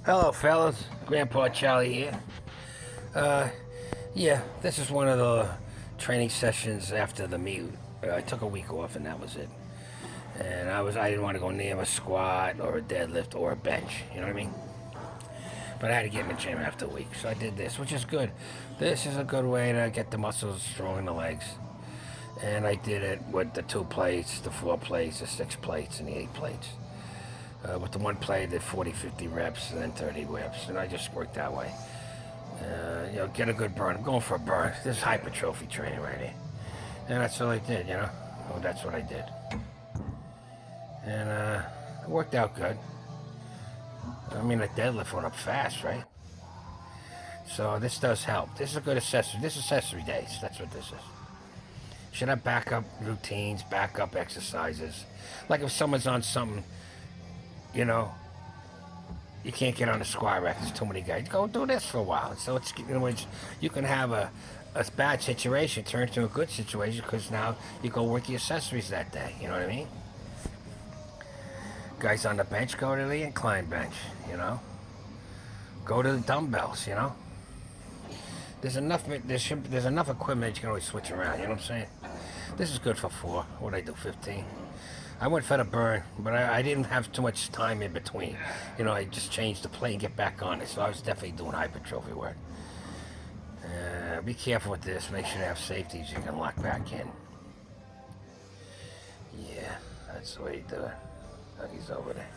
Hello, fellas. Grandpa Charlie here. Yeah, this is one of the training sessions after the meet. I took a week off, and that was it. And I didn't want to go near a squat or a deadlift or a bench. You know what I mean? But I had to get in the gym after a week, so I did this, which is good. This is a good way to get the muscles strong in the legs. And I did it with the 2 plates, the 4 plates, the 6 plates, and the 8 plates. With the 1 plate, I did 40, 50 reps, and then 30 reps, and I just worked that way. Get a good burn. I'm going for a burn. This is hypertrophy training right here. And that's all I did, Well, that's what I did. And it worked out good. I mean, the deadlift went up fast, right? So this does help. This is a good accessory. This is accessory days. That's what this is. Should have backup routines, backup exercises. Like if someone's on something, you can't get on a squat rack. There's too many guys. Go do this for a while. So it's, in other words, you can have a bad situation turn into a good situation because now you go work your accessories that day. You know what I mean? Guys on the bench, go to the incline bench. Go to the dumbbells. There's enough. There's enough equipment you can always switch around. You know what I'm saying? This is good for 4. What did I do? 15. I went for the burn, but I didn't have too much time in between. I just changed the plate and get back on it. So I was definitely doing hypertrophy work. Be careful with this. Make sure you have safeties you can lock back in. Yeah, that's the way you do it. Oh, he's over there.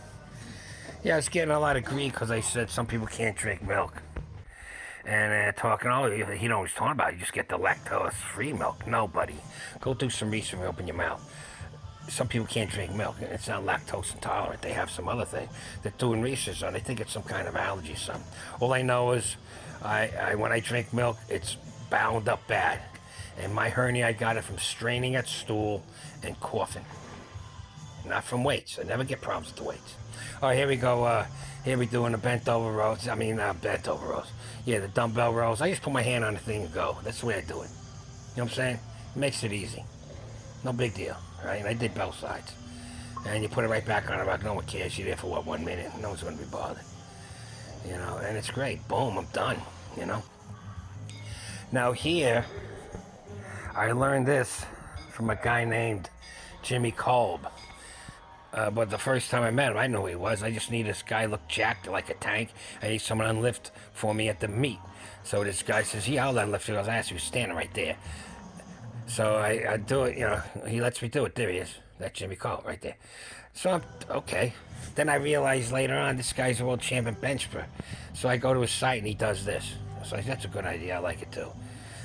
Yeah, I was getting a lot of grief because I said some people can't drink milk. And talking, he knows what he's talking about. You just get the lactose-free milk. No, buddy. Go do some research and open your mouth. Some people can't drink milk. It's not lactose intolerant. They have some other thing. They're doing research on it. They think it's some kind of allergy or something. All I know is when I drink milk, it's bound up bad. And my hernia, I got it from straining at stool and coughing. Not from weights. I never get problems with the weights. All right, here we go. Here we doing the bent over rows. Bent over rows. Yeah, the dumbbell rows. I just put my hand on the thing and go. That's the way I do it. You know what I'm saying? It makes it easy. No big deal, right? And I did both sides. And you put it right back on the rack. No one cares. You're there for, 1 minute? No one's going to be bothered. And it's great. Boom, I'm done, Now here, I learned this from a guy named Jimmy Kolb. But the first time I met him, I knew who he was. I just need this guy look jacked like a tank. I need someone to lift for me at the meet. So this guy says, yeah, I'll lift you. I was asking, he was standing right there. So I do it, he lets me do it. There he is. That's Jimmy Kolb right there. So I'm, okay. Then I realized later on, this guy's a world champion bencher. So I go to his site and he does this. So I said, that's a good idea. I like it too.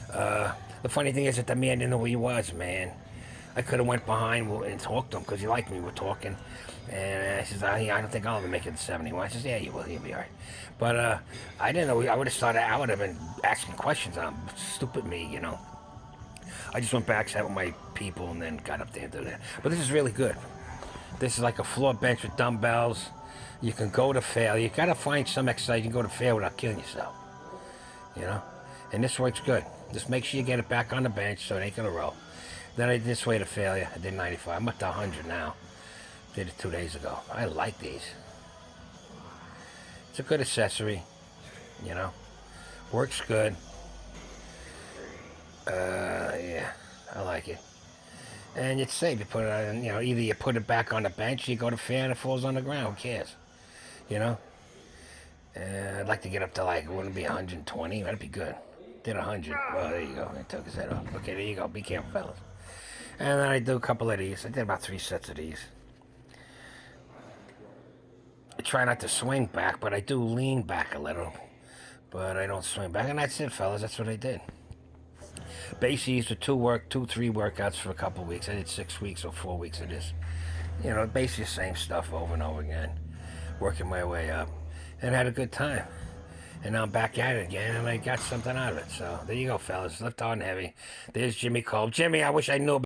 The funny thing is that the man didn't know who he was, man. I could have went behind and talked to him because he liked me. We're talking. And I says, I don't think I'll ever make it to 71. I says, yeah, you will. You'll be all right. But I didn't know. I would have started. I would have been asking questions on him. Stupid me, I just went back, sat with my people, and then got up there and did that. But this is really good. This is like a floor bench with dumbbells. You can go to failure. You got to find some exercise you can go to failure without killing yourself. And this works good. Just make sure you get it back on the bench so it ain't going to roll. Then I did this way to failure. I did 95. I'm up to 100 now. Did it 2 days ago. I like these. It's a good accessory. Works good. Yeah, I like it. And it's safe. You put it on, either you put it back on the bench, you go to fair and it falls on the ground. Who cares? I'd like to get up to wouldn't it be 120? That'd be good. Did 100. Well, there you go. I took his head off. Okay, there you go. Be careful, fellas. And then I do a couple of these. I did about 3 sets of these. I try not to swing back, but I do lean back a little. But I don't swing back. And that's it, fellas. That's what I did. Basically, used to 3 workouts for a couple of weeks. I did 6 weeks or 4 weeks of this. Basically the same stuff over and over again. Working my way up. And had a good time. And now I'm back at it again, and I got something out of it. So there you go, fellas. Lift hard and heavy. There's Jimmy Kolb. Jimmy, I wish I knew about